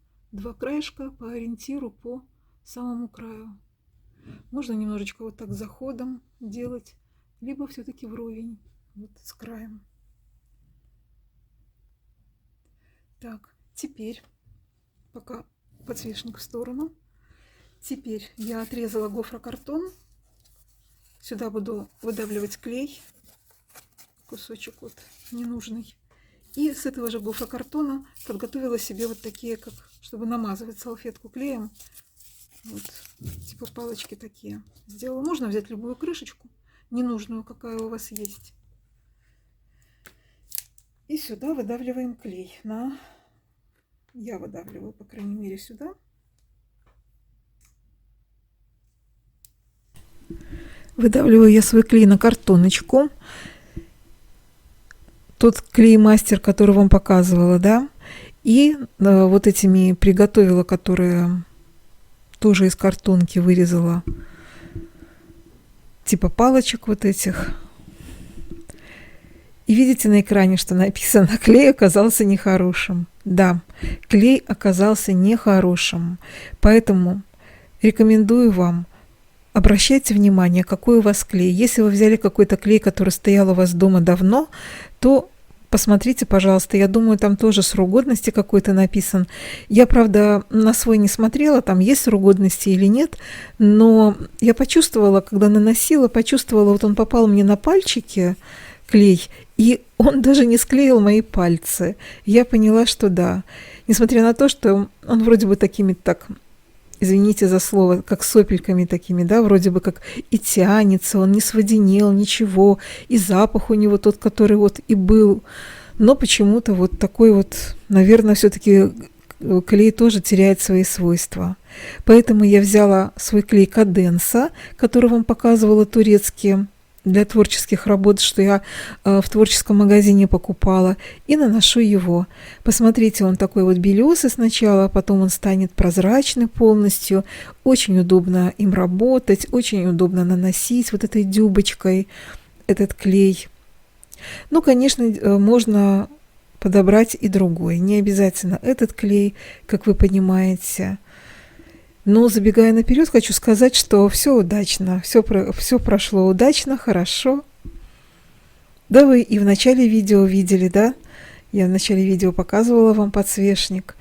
краешка по ориентиру по самому краю. Можно немножечко вот так заходом делать, либо все-таки вровень, вот с краем. Так, теперь, пока подсвечник в сторону, теперь я отрезала гофрокартон. Сюда буду выдавливать клей, кусочек вот ненужный. И с этого же гофрокартона подготовила себе вот такие, как чтобы намазывать салфетку клеем. Вот, типа палочки такие сделала. Можно взять любую крышечку, ненужную, какая у вас есть. И сюда выдавливаем клей. Я выдавливаю, по крайней мере, сюда. Выдавливаю я свой клей на картоночку. Тот клей-мастер, который вам показывала, да, и вот этими приготовила, которые тоже из картонки вырезала, типа палочек вот этих. И видите на экране, что написано: клей оказался нехорошим. Да, клей оказался нехорошим, поэтому рекомендую вам: обращайте внимание, какой у вас клей. Если вы взяли какой-то клей, который стоял у вас дома давно, то посмотрите, пожалуйста. Я думаю, там тоже срок годности какой-то написан. Я, правда, на свой не смотрела, там есть срок годности или нет, но я почувствовала, когда наносила, вот он попал мне на пальчики, клей, и он даже не склеил мои пальцы. Я поняла, что да. Несмотря на то, что он вроде бы такими, так, извините за слово, как сопельками такими, да, вроде бы как и тянется, он не своденел, ничего, и запах у него тот, который вот и был, но почему-то вот такой вот, наверное, все-таки клей тоже теряет свои свойства. Поэтому я взяла свой клей Каденса, который вам показывала, турецкий, для творческих работ, что я в творческом магазине покупала, и наношу его. Посмотрите, он такой вот белесый сначала, потом он станет прозрачный полностью. Очень удобно им работать, очень удобно наносить вот этой дюбочкой этот клей. Ну, конечно, можно подобрать и другой. Не обязательно этот клей, как вы понимаете. Но забегая наперед, хочу сказать, что все удачно, все прошло удачно, хорошо. Да, вы и в начале видео видели, да? Я в начале видео показывала вам подсвечник.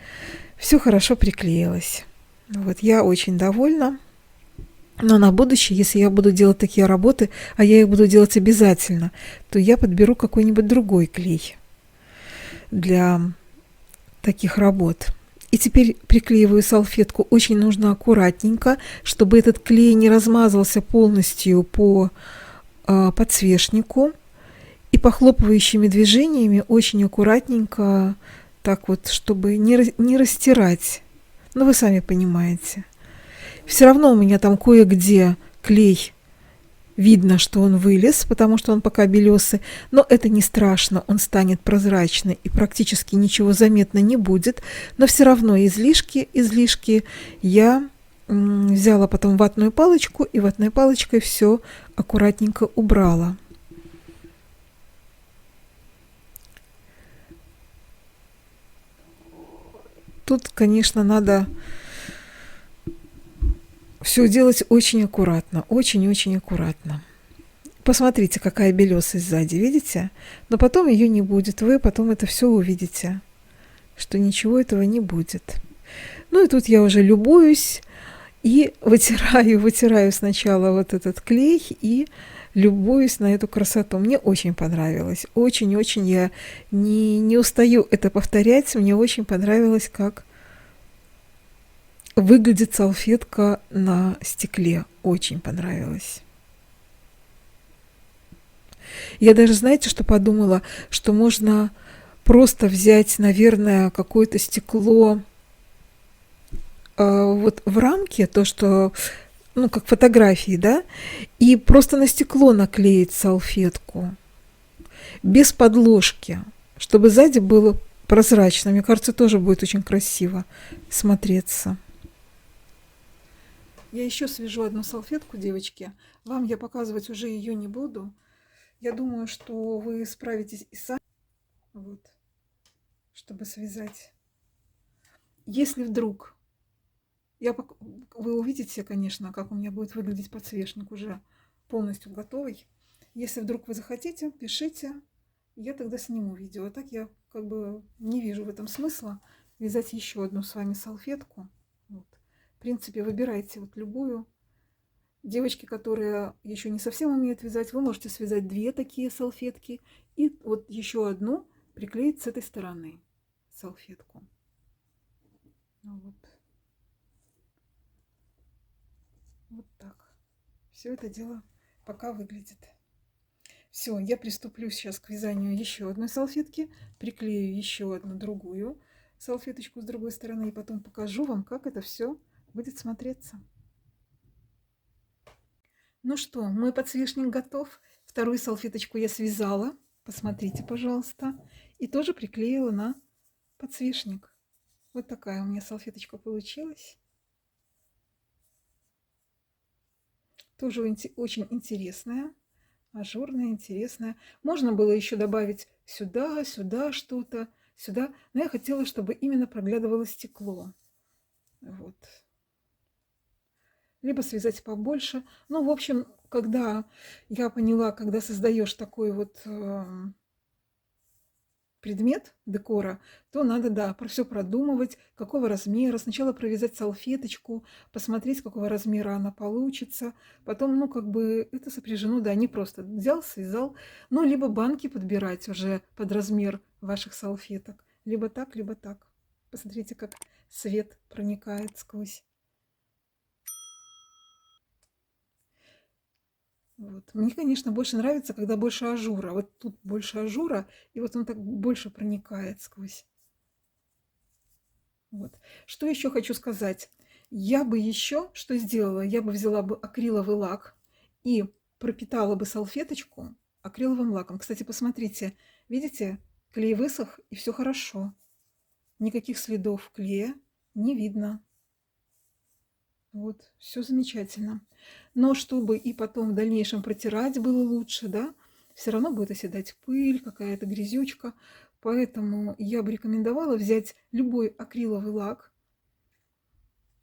Все хорошо приклеилось. Вот, я очень довольна. Но на будущее, если я буду делать такие работы, а я их буду делать обязательно, то я подберу какой-нибудь другой клей для таких работ. И теперь приклеиваю салфетку. Очень нужно аккуратненько, чтобы этот клей не размазался полностью по подсвечнику. И похлопывающими движениями очень аккуратненько, так вот, чтобы не растирать. Ну, вы сами понимаете. Все равно у меня там кое-где клей, видно, что он вылез, потому что он пока белесый, но это не страшно, он станет прозрачный и практически ничего заметно не будет, но все равно излишки я взяла потом ватную палочку и ватной палочкой все аккуратненько убрала. Тут, конечно, надо все делать очень аккуратно, очень-очень аккуратно. Посмотрите, какая белесость сзади, видите? Но потом ее не будет, вы потом это все увидите, что ничего этого не будет. Ну и тут я уже любуюсь и вытираю сначала вот этот клей и любуюсь на эту красоту. Мне очень понравилось, очень-очень, я не устаю это повторять, мне очень понравилось, как выглядит салфетка на стекле. Очень понравилось. Я даже, знаете, что подумала? Что можно просто взять, наверное, какое-то стекло вот в рамке, то, что, ну, как фотографии, да, и просто на стекло наклеить салфетку. Без подложки, чтобы сзади было прозрачно. Мне кажется, тоже будет очень красиво смотреться. Я еще свяжу одну салфетку, девочки. Вам я показывать уже ее не буду. Я думаю, что вы справитесь и сами, вот, чтобы связать. Если вдруг, вы увидите, конечно, как у меня будет выглядеть подсвечник уже полностью готовый. Если вдруг вы захотите, пишите, я тогда сниму видео. А так я как бы не вижу в этом смысла вязать еще одну с вами салфетку. Вот. В принципе, выбирайте вот любую. Девочки, которые еще не совсем умеют вязать, вы можете связать 2 такие салфетки и вот еще одну приклеить с этой стороны салфетку. Вот. Вот так. Все это дело пока выглядит. Все, я приступлю сейчас к вязанию еще одной салфетки, приклею еще одну другую салфеточку с другой стороны и потом покажу вам, как это все будет смотреться. Ну что, мой подсвечник готов. Вторую салфеточку я связала. Посмотрите, пожалуйста. И тоже приклеила на подсвечник. Вот такая у меня салфеточка получилась. Тоже очень интересная, ажурная, интересная. Можно было еще добавить сюда что-то, сюда. Но я хотела, чтобы именно проглядывало стекло. Вот. Либо связать побольше. Ну, в общем, когда я поняла, когда создаешь такой вот предмет декора, то надо, да, все продумывать, какого размера. Сначала провязать салфеточку, посмотреть, какого размера она получится. Потом, ну, как бы это сопряжено, да, не просто взял, связал. Ну, либо банки подбирать уже под размер ваших салфеток. Либо так, либо так. Посмотрите, как свет проникает сквозь. Вот. Мне, конечно, больше нравится, когда больше ажура. Вот тут больше ажура, и вот он так больше проникает сквозь. Вот. Что еще хочу сказать? Я бы еще что сделала? Я бы взяла бы акриловый лак и пропитала бы салфеточку акриловым лаком. Кстати, посмотрите, видите, клей высох и все хорошо. Никаких следов клея не видно. Вот, все замечательно. Но чтобы и потом в дальнейшем протирать было лучше, да, все равно будет оседать пыль, какая-то грязючка. Поэтому я бы рекомендовала взять любой акриловый лак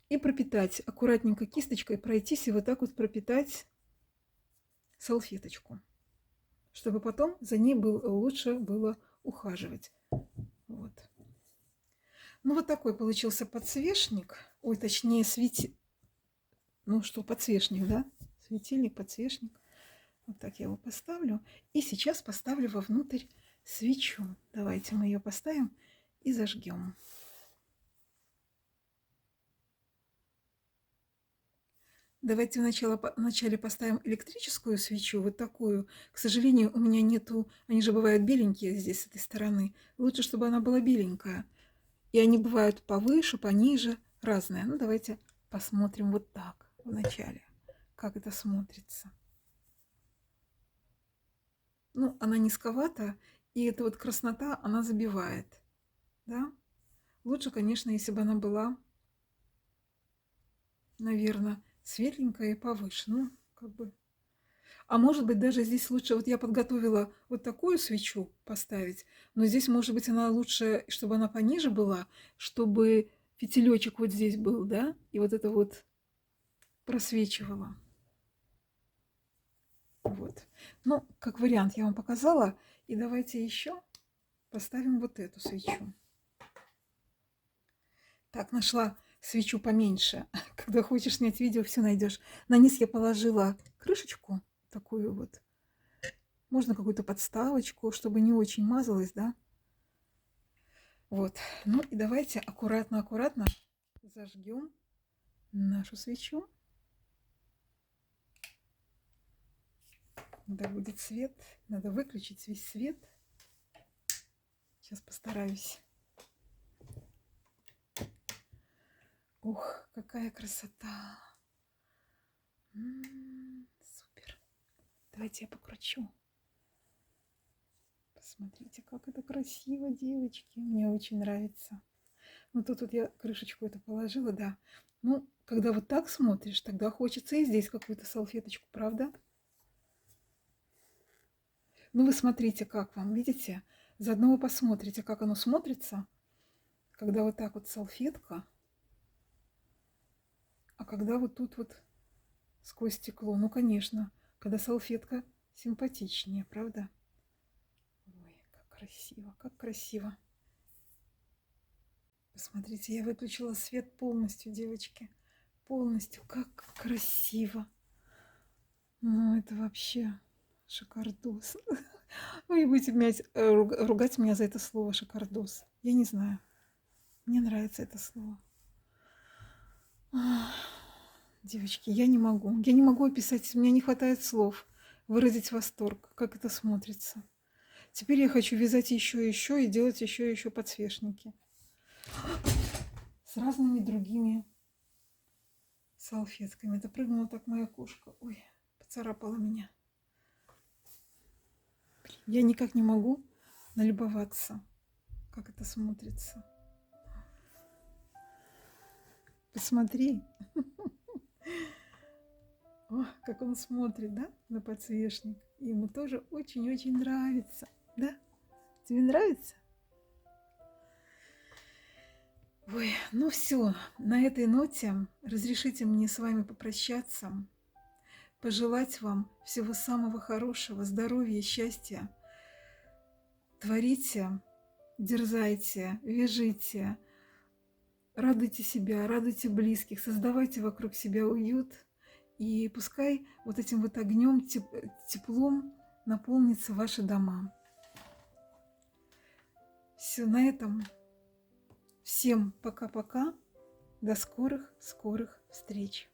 и пропитать аккуратненько кисточкой, пройтись и вот так вот пропитать салфеточку, чтобы потом за ней лучше было ухаживать. Вот. Ну вот такой получился подсвечник, ой, точнее ну что, подсвечник, да? Светильник, подсвечник. Вот так я его поставлю. И сейчас поставлю вовнутрь свечу. Давайте мы ее поставим и зажгем. Давайте вначале поставим электрическую свечу, вот такую. К сожалению, у меня нету, они же бывают беленькие здесь с этой стороны. Лучше, чтобы она была беленькая. И они бывают повыше, пониже, разные. Ну, давайте посмотрим вот так вначале, как это смотрится. Ну, она низковата, и эта вот краснота, она забивает, да? Лучше, конечно, если бы она была, наверное, светленькая и повыше. Ну, как бы. А может быть, даже здесь лучше, вот я подготовила вот такую свечу поставить, но здесь, может быть, она лучше, чтобы она пониже была, чтобы фитилечек вот здесь был, да, и вот это вот просвечивало. Вот. Ну, как вариант я вам показала. И давайте еще поставим вот эту свечу. Так, нашла свечу поменьше. Когда хочешь снять видео, все найдешь. На низ я положила крышечку такую вот. Можно какую-то подставочку, чтобы не очень мазалась, да? Вот. Ну и давайте аккуратно-аккуратно зажгем нашу свечу. Да будет свет. Надо выключить весь свет. Сейчас постараюсь. Ух, какая красота! Супер. Давайте я покручу. Посмотрите, как это красиво, девочки. Мне очень нравится. Ну, тут вот я крышечку это положила, да. Ну, когда вот так смотришь, тогда хочется и здесь какую-то салфеточку, правда? Ну, вы смотрите, как вам, видите? Заодно вы посмотрите, как оно смотрится, когда вот так вот салфетка, а когда вот тут вот сквозь стекло. Ну, конечно, когда салфетка симпатичнее, правда? Ой, как красиво, как красиво. Посмотрите, я выключила свет полностью, девочки. Полностью. Как красиво. Ну, это вообще шикардос. Вы будете ругать меня за это слово шикардос. Я не знаю. Мне нравится это слово. Девочки, я не могу. Я не могу описать. У меня не хватает слов. Выразить восторг, как это смотрится. Теперь я хочу вязать еще и делать еще подсвечники. С разными другими салфетками. Это прыгнула так моя кошка. Ой, поцарапала меня. Я никак не могу налюбоваться, как это смотрится. Посмотри. О, как он смотрит, да, на подсвечник. Ему тоже очень-очень нравится. Да? Тебе нравится? Ой, ну все, на этой ноте разрешите мне с вами попрощаться, пожелать вам всего самого хорошего, здоровья, счастья. Творите, дерзайте, вяжите, радуйте себя, радуйте близких, создавайте вокруг себя уют. И пускай вот этим вот огнем, теплом наполнится ваши дома. Все, на этом. Всем пока-пока. До скорых встреч.